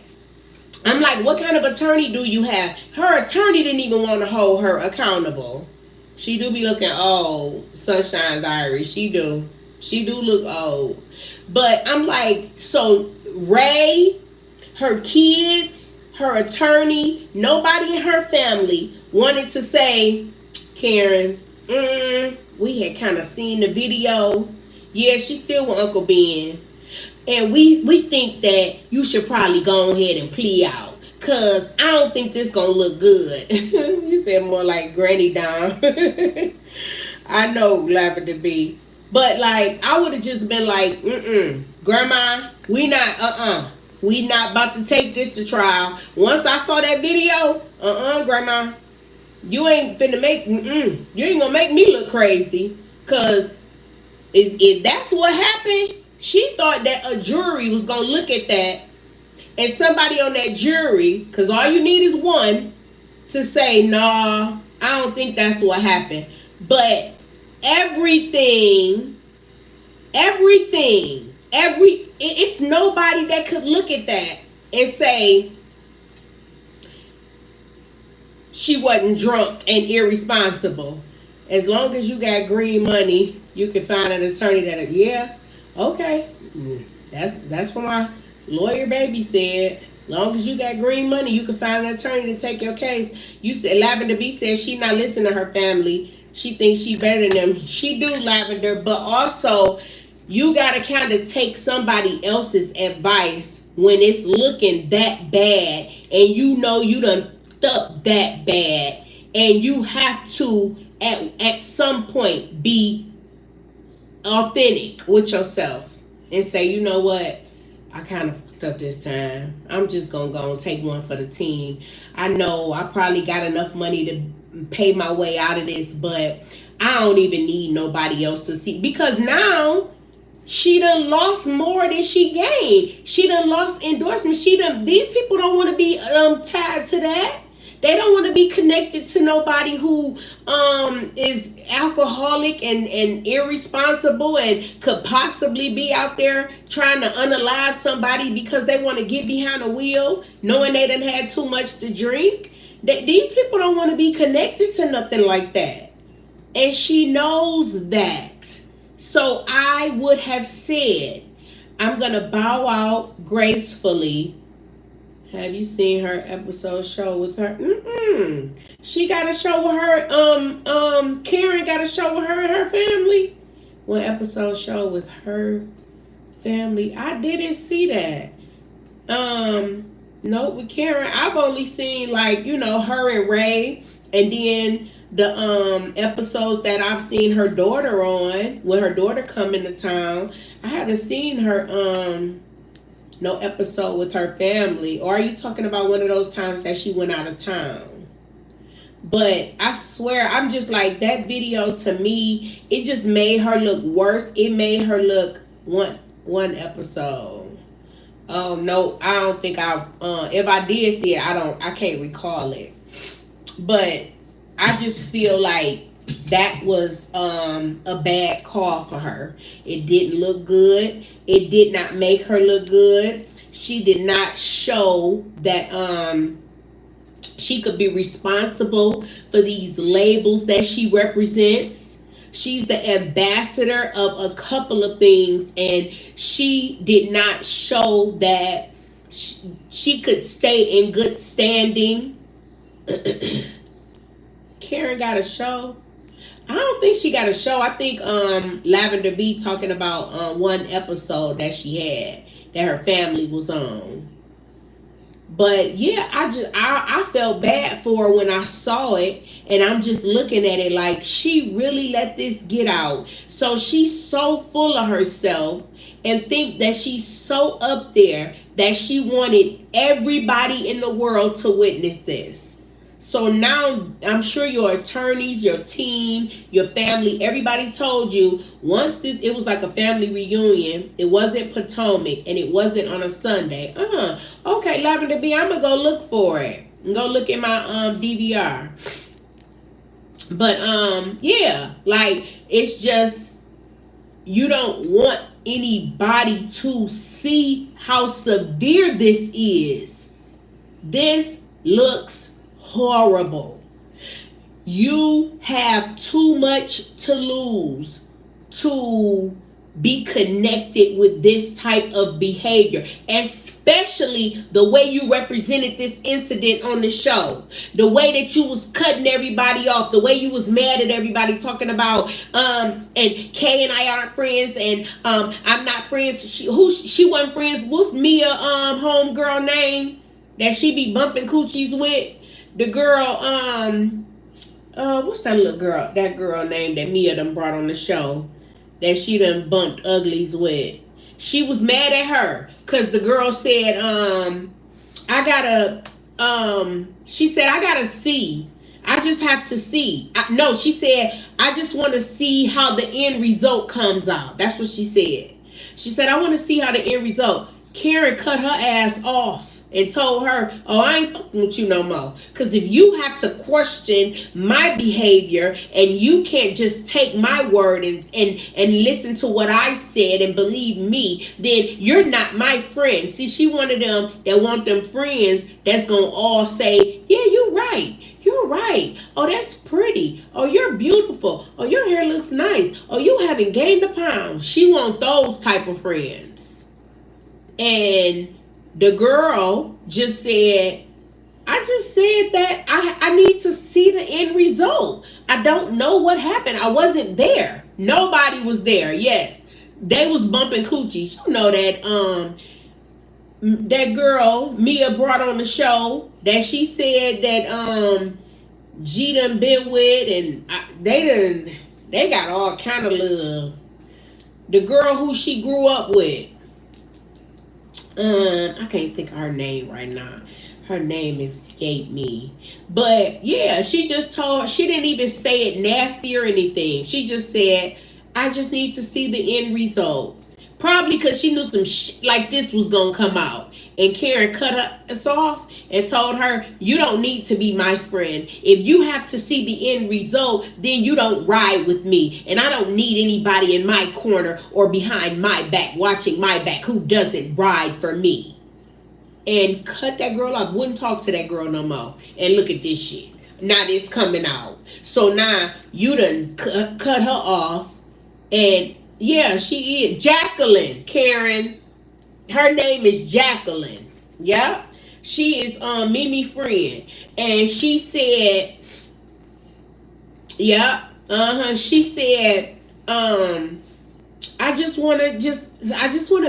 I'm like, what kind of attorney do you have? Her attorney didn't even want to hold her accountable. She do be looking old, Sunshine Diary. She do look old. But I'm like, so Ray, her kids, her attorney, nobody in her family wanted to say, Karen, we had kind of seen the video. Yeah, she's still with Uncle Ben. And we think that you should probably go ahead and plea out. Because I don't think this going to look good. You said more like Granny Dom. I know, Lavender B. But, like, I would have just been like, Grandma, we not about to take this to trial. Once I saw that video, Grandma, you ain't finna make, you ain't gonna make me look crazy. Because if that's what happened, she thought that a jury was gonna look at that. And somebody on that jury, because all you need is one, to say, nah, I don't think that's what happened. But it's nobody that could look at that and say she wasn't drunk and irresponsible. As long as you got green money, you can find an attorney that, yeah, okay, that's what my lawyer baby said. Long as you got green money, you can find an attorney to take your case. You said Lavender B says she not listening to her family. She thinks she better than them. She do, Lavender, but also you gotta kind of take somebody else's advice when it's looking that bad and you know you done up that bad, and you have to at some point be authentic with yourself and say, you know what, I kind of fucked up this time. I'm just gonna go and take one for the team. I know I probably got enough money to pay my way out of this, but I don't even need nobody else to see, because now she done lost more than she gained. She done lost endorsement. These people don't want to be tied to that. They don't want to be connected to nobody who is alcoholic and irresponsible and could possibly be out there trying to unalive somebody because they want to get behind a wheel knowing they done had too much to drink. These people don't want to be connected to nothing like that. And she knows that. So I would have said, I'm going to bow out gracefully. Have you seen her episode show with her? She got a show with her. Karen got a show with her and her family. One episode show with her family. I didn't see that. No, with Karen, I've only seen her and Ray, and then the episodes that I've seen her daughter on when her daughter come into town. I haven't seen her no episode with her family. Or are you talking about one of those times that she went out of town? But I swear, I'm just like, that video to me, it just made her look worse. It made her look one episode. No, I don't think if I did see it, I can't recall it. But I just feel like that was a bad call for her. It didn't look good. It did not make her look good. She did not show that she could be responsible for these labels that she represents. She's the ambassador of a couple of things, and she did not show that she could stay in good standing. Karen got a show. I don't think she got a show. I think Lavender B talking about one episode that she had that her family was on. But yeah, I felt bad for her when I saw it, and I'm just looking at it like, she really let this get out. So she's so full of herself and think that she's so up there that she wanted everybody in the world to witness this. So now I'm sure your attorneys, your team, your family, everybody told you once it was like a family reunion. It wasn't Potomac and it wasn't on a Sunday. Okay, Lavender B, I'm going to go look for it. Go look at my DVR. But yeah, like, it's just, you don't want anybody to see how severe this is. This looks horrible. You have too much to lose to be connected with this type of behavior, especially the way you represented this incident on the show, the way that you was cutting everybody off, the way you was mad at everybody, talking about and Kay and I aren't friends, and I'm not friends. She wasn't friends with Mia homegirl name that she be bumping coochies with. The girl, what's that little girl? That girl name that Mia done brought on the show that she done bumped uglies with. She was mad at her because the girl said, she said, I gotta see. I just have to see. She said, I just want to see how the end result comes out. That's what she said. She said, I want to see how the end result. Karen cut her ass off and told her, oh, I ain't fucking with you no more. Because if you have to question my behavior and you can't just take my word and listen to what I said and believe me, then you're not my friend. See, she one of them that want them friends that's going to all say, yeah, you're right. You're right. Oh, that's pretty. Oh, you're beautiful. Oh, your hair looks nice. Oh, you haven't gained a pound. She want those type of friends. And the girl just said, I just said that I need to see the end result. I don't know what happened. I wasn't there. Nobody was there. Yes, they was bumping coochies. You know that that girl Mia brought on the show that she said that G done been with, and they got all kind of love. The girl who she grew up with. I can't think of her name right now. Her name escaped me. But yeah, she didn't even say it nasty or anything. She just said, I just need to see the end result. Probably because she knew some like this was going to come out. And Karen cut us off and told her, you don't need to be my friend. If you have to see the end result, then you don't ride with me. And I don't need anybody in my corner or behind my back, watching my back, who doesn't ride for me. And cut that girl off. Wouldn't talk to that girl no more. And look at this shit. Now this coming out. So now you done cut her off. And yeah, she is. Jacqueline, Karen. Her name is Jacqueline. Yeah. She is Mimi friend. And she said, yeah, she said, I just wanna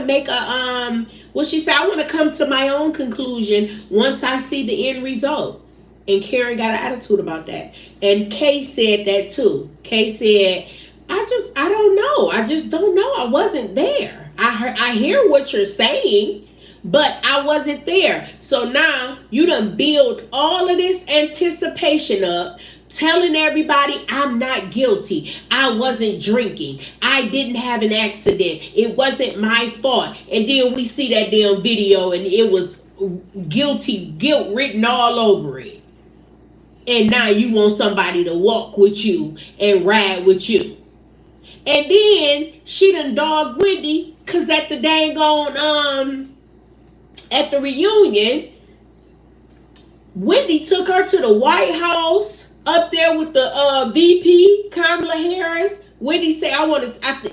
make a well, she said, I wanna come to my own conclusion once I see the end result. And Karen got an attitude about that. And Kay said that too. Kay said, I don't know. I just don't know. I wasn't there. I hear what you're saying, but I wasn't there. So now you done build all of this anticipation up, telling everybody I'm not guilty. I wasn't drinking. I didn't have an accident. It wasn't my fault. And then we see that damn video and it was guilt written all over it. And now you want somebody to walk with you and ride with you. And then she done dogged Wendy because at the dang on, at the reunion, Wendy took her to the White House up there with the VP, Kamala Harris. Wendy said,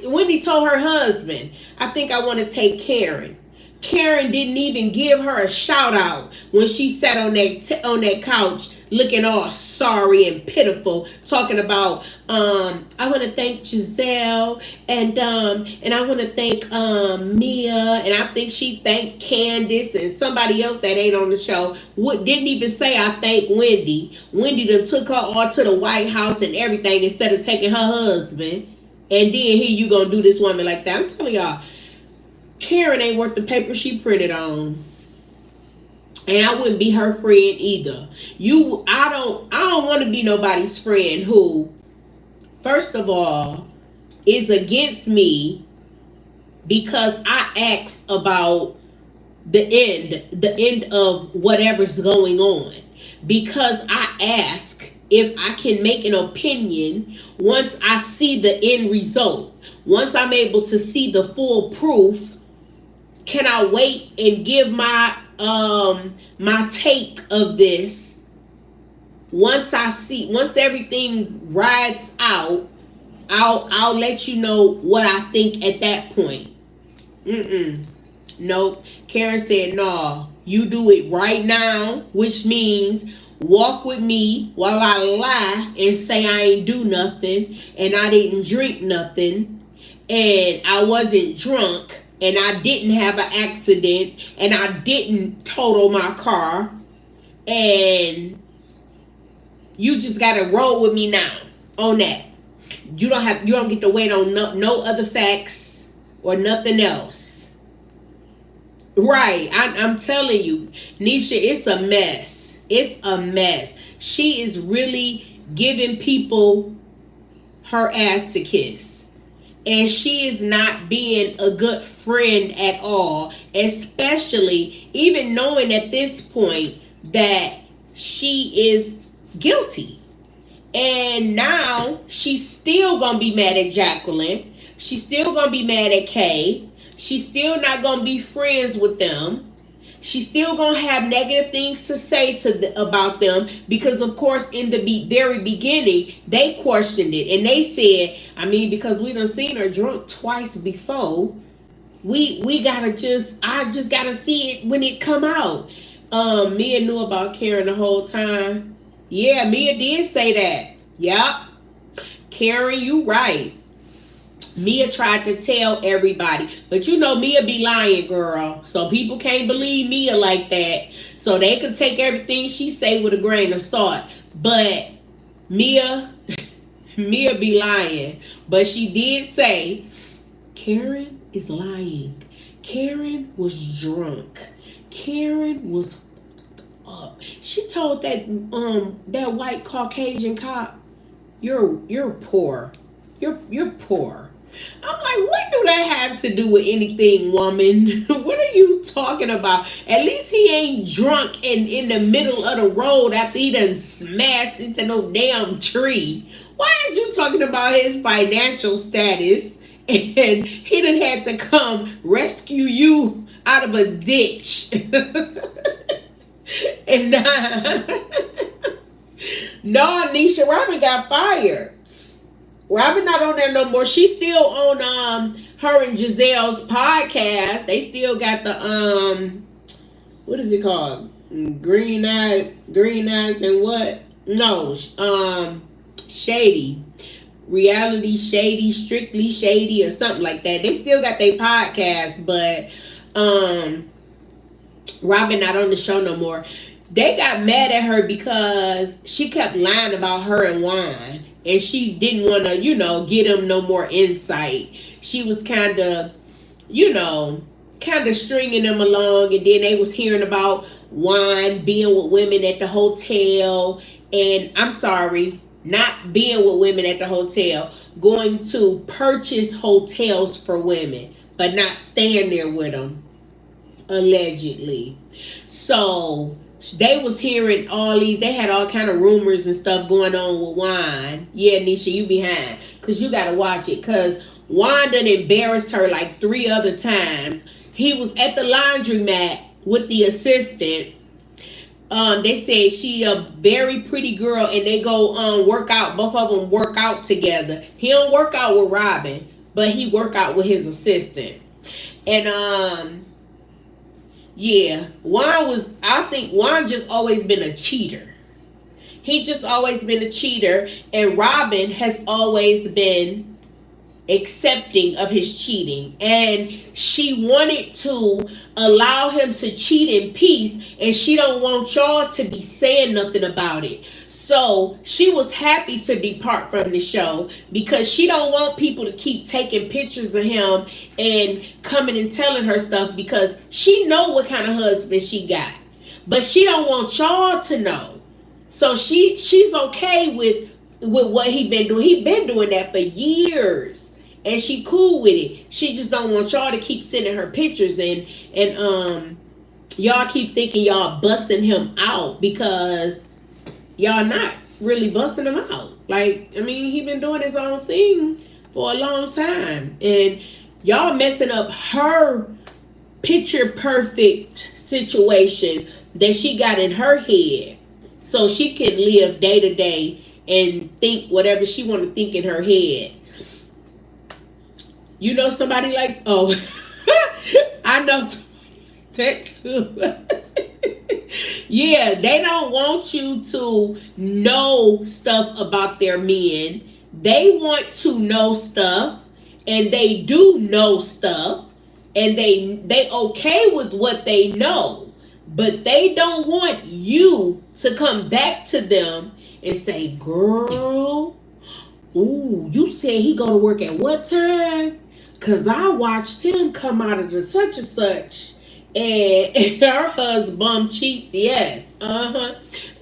Wendy told her husband, I think I want to take Karen. Karen didn't even give her a shout out when she sat on that couch looking all sorry and pitiful, talking about I want to thank Giselle and I want to thank Mia, and I think she thanked Candace and somebody else that ain't on the show. Didn't even say I thank Wendy. Wendy done took her all to the White House and everything instead of taking her husband. And then here you gonna do this woman like that. I'm telling y'all, Karen ain't worth the paper she printed on. And I wouldn't be her friend either. I don't want to be nobody's friend who, first of all, is against me because I asked about the end of whatever's going on. Because I ask if I can make an opinion once I see the end result. Once I'm able to see the full proof, can I wait and give my take of this once everything rides out? I'll let you know what I think at that point. Nope. Karen said, no, you do it right now, which means walk with me while I lie and say I ain't do nothing and I didn't drink nothing and I wasn't drunk. And I didn't have an accident, and I didn't total my car, and you just gotta roll with me now on that. You don't get to wait on no other facts or nothing else. Right? I'm telling you, Nisha, it's a mess. It's a mess. She is really giving people her ass to kiss. And she is not being a good friend at all, especially even knowing at this point that she is guilty. And now she's still going to be mad at Jacqueline. She's still going to be mad at Kay. She's still not going to be friends with them. She's still going to have negative things to say about them because, of course, in the very beginning, they questioned it. And they said, because we done seen her drunk twice before, I just got to see it when it come out. Mia knew about Karen the whole time. Yeah, Mia did say that. Yep. Karen, you right. Mia tried to tell everybody, but you know Mia be lying, girl. So people can't believe Mia like that. So they could take everything she say with a grain of salt. But Mia, Mia be lying. But she did say Karen is lying. Karen was drunk. Karen was up. She told that white Caucasian cop, you're poor. You're poor. I'm like, what do that have to do with anything, woman? What are you talking about? At least he ain't drunk and in the middle of the road after he done smashed into no damn tree. Why is you talking about his financial status and he done had to come rescue you out of a ditch? And no, Nisha, Robin got fired. Robin not on there no more. She's still on her and Giselle's podcast. They still got the what is it called? Green eyes and what? No, Shady. Reality Shady, Strictly Shady or something like that. They still got their podcast, but Robin not on the show no more. They got mad at her because she kept lying about her and Juan. And she didn't want to, get him no more insight. She was kind of, stringing them along. And then they was hearing about Juan being with women at the hotel. And I'm sorry, not being with women at the hotel. Going to purchase hotels for women, but not staying there with them. Allegedly. So they was hearing all these, they had all kind of rumors and stuff going on with Juan. Yeah, Nisha, you behind. Because you got to watch it. Because Juan done embarrassed her like 3 other times. He was at the laundromat with the assistant. They said she a very pretty girl and they go work out. Both of them work out together. He don't work out with Robin, but he work out with his assistant. And yeah, I think Juan just always been a cheater. He just always been a cheater, and Robin has always been accepting of his cheating. And she wanted to allow him to cheat in peace, and she don't want y'all to be saying nothing about it. So she was happy to depart from the show because she don't want people to keep taking pictures of him and coming and telling her stuff because she know what kind of husband she got. But she don't want y'all to know. So she's okay with what he been doing. He been doing that for years. And she cool with it. She just don't want y'all to keep sending her pictures and y'all keep thinking y'all busting him out because y'all not really busting him out. Like, I mean, he been doing his own thing for a long time. And y'all messing up her picture perfect situation that she got in her head so she can live day to day and think whatever she want to think in her head. You know somebody like, oh, I know somebody like that too. Yeah, they don't want you to know stuff about their men. They want to know stuff, and they do know stuff, and they okay with what they know, but they don't want you to come back to them and say, girl, ooh, you said he go to work at what time? Because I watched him come out of the such and such. And her husband cheats, yes.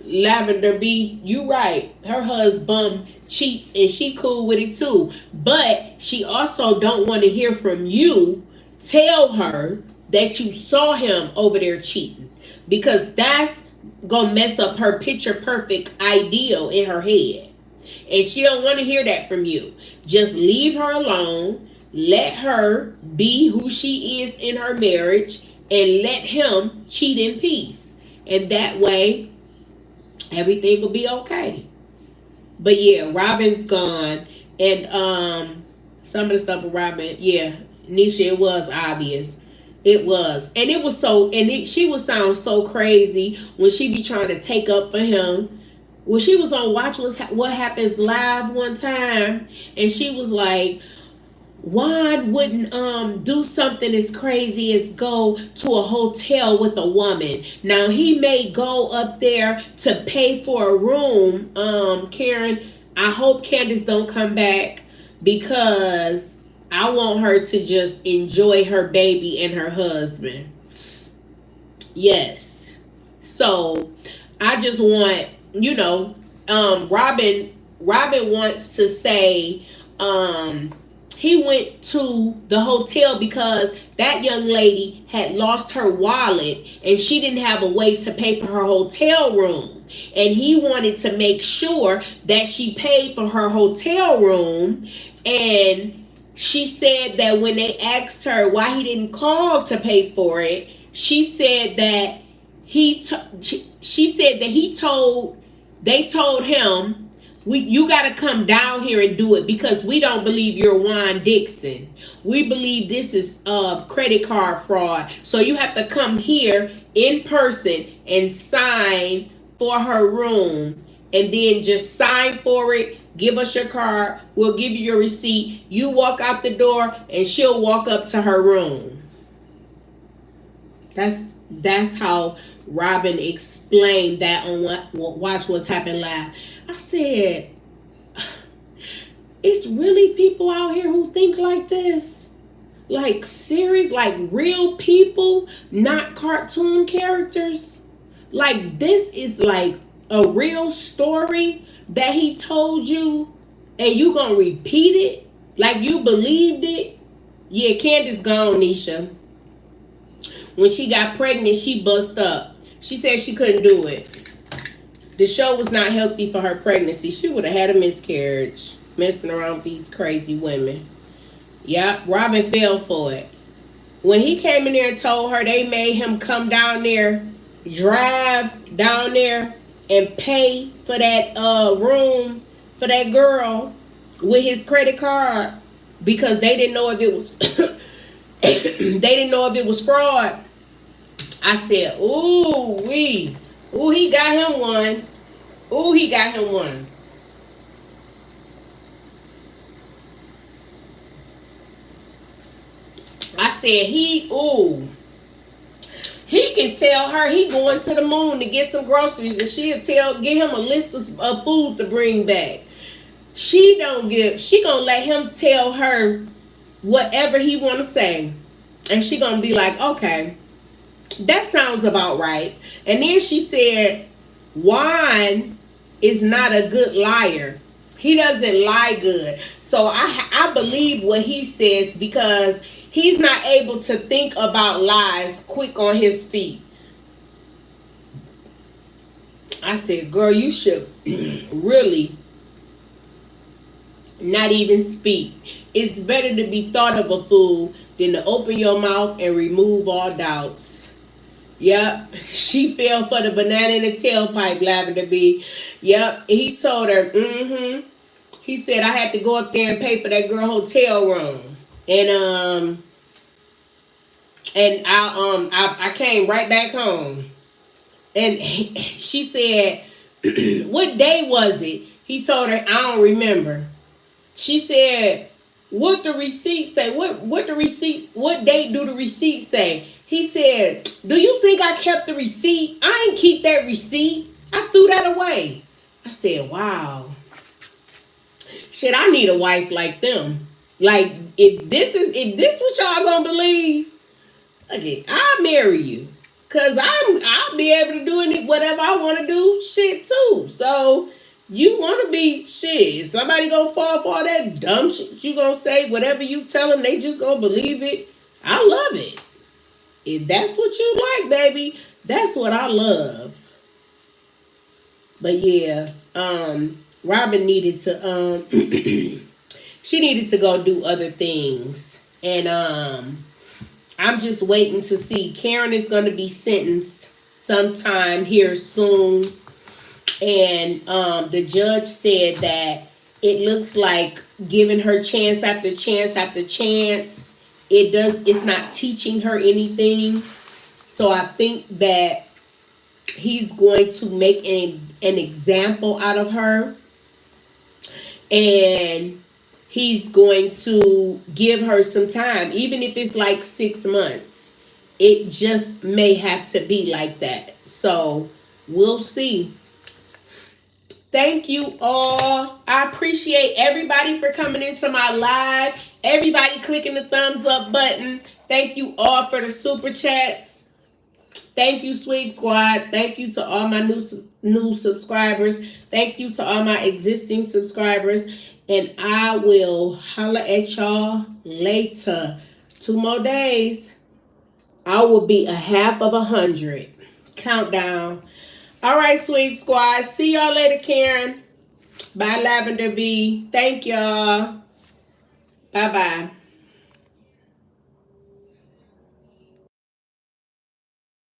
Lavender B, you right. Her husband cheats and she cool with it too. But she also don't want to hear from you tell her that you saw him over there cheating. Because that's gonna mess up her picture perfect ideal in her head. And she don't want to hear that from you. Just leave her alone. Let her be who she is in her marriage. And let him cheat in peace. And that way, everything will be okay. But yeah, Robin's gone. And some of the stuff with Robin, yeah, Nisha, it was obvious. It was. And it was so, and she would sound so crazy when she be trying to take up for him. When she was on Watch What Happens Live one time, and she was like, Juan wouldn't do something as crazy as go to a hotel with a woman. Now he may go up there to pay for a room. Karen, I hope Candace don't come back because I want her to just enjoy her baby and her husband. Yes. So I just want, Robin wants to say, he went to the hotel because that young lady had lost her wallet and she didn't have a way to pay for her hotel room. And he wanted to make sure that she paid for her hotel room. And she said that when they asked her why he didn't call to pay for it, she said that she said that they told him, you got to come down here and do it because we don't believe you're Juan Dixon. We believe this is credit card fraud. So you have to come here in person and sign for her room, and then just sign for it. Give us your card. We'll give you your receipt. You walk out the door and she'll walk up to her room. That's how Robin explained that on Watch What's Happened Live. I said, it's really people out here who think like this? Like serious, like real people, not cartoon characters? Like this is like a real story that he told you and you gonna repeat it? Like you believed it? Yeah, Candace gone, Nisha. When she got pregnant, she bust up. She said she couldn't do it. The show was not healthy for her pregnancy. She would have had a miscarriage messing around with these crazy women. Yep, Robin fell for it. When he came in there and told her they made him come down there, drive down there, and pay for that room for that girl with his credit card because they didn't know if it was they didn't know if it was fraud. I said, ooh, he got him one. Ooh, he got him one. I said, he can tell her he going to the moon to get some groceries and she'll get him a list of food to bring back. She gonna let him tell her whatever he want to say. And she gonna be like, okay, that sounds about right. And then she said, Juan is not a good liar. He doesn't lie good. So I believe what he says because he's not able to think about lies quick on his feet. I said, girl, you should really not even speak. It's better to be thought of a fool than to open your mouth and remove all doubts. Yep, she fell for the banana in the tailpipe, Lavender B. Yep, he told her, He said, I had to go up there and pay for that girl hotel room. And I came right back home. And she said, what day was it? He told her, I don't remember. She said, what the receipt say? What date do the receipt say? He said, do you think I kept the receipt? I ain't keep that receipt. I threw that away. I said, wow. Shit, I need a wife like them. Like, if this what y'all gonna believe, okay, I'll marry you. Cause I'll be able to do whatever I want to do, shit too. So you want to be shit. If somebody gonna fall for all that dumb shit you gonna say, whatever you tell them, they just gonna believe it. I love it. If that's what you like, baby, that's what I love. But yeah, Robin needed to she needed to go do other things. And I'm just waiting to see. Karen is going to be sentenced sometime here soon. And the judge said that it looks like giving her chance after chance after chance, it's not teaching her anything. So I think that he's going to make an example out of her. And he's going to give her some time, even if it's like 6 months. It just may have to be like that. So we'll see. Thank you all. I appreciate everybody for coming into my live. Everybody clicking the thumbs up button. Thank you all for the super chats. Thank you, Swig Squad. Thank you to all my new subscribers. Thank you to all my existing subscribers. And I will holla at y'all later. 2 more days. I will be a half of 100. Countdown. All right, Sweet Squad. See y'all later, Karen. Bye, Lavender B. Thank y'all. Bye-bye.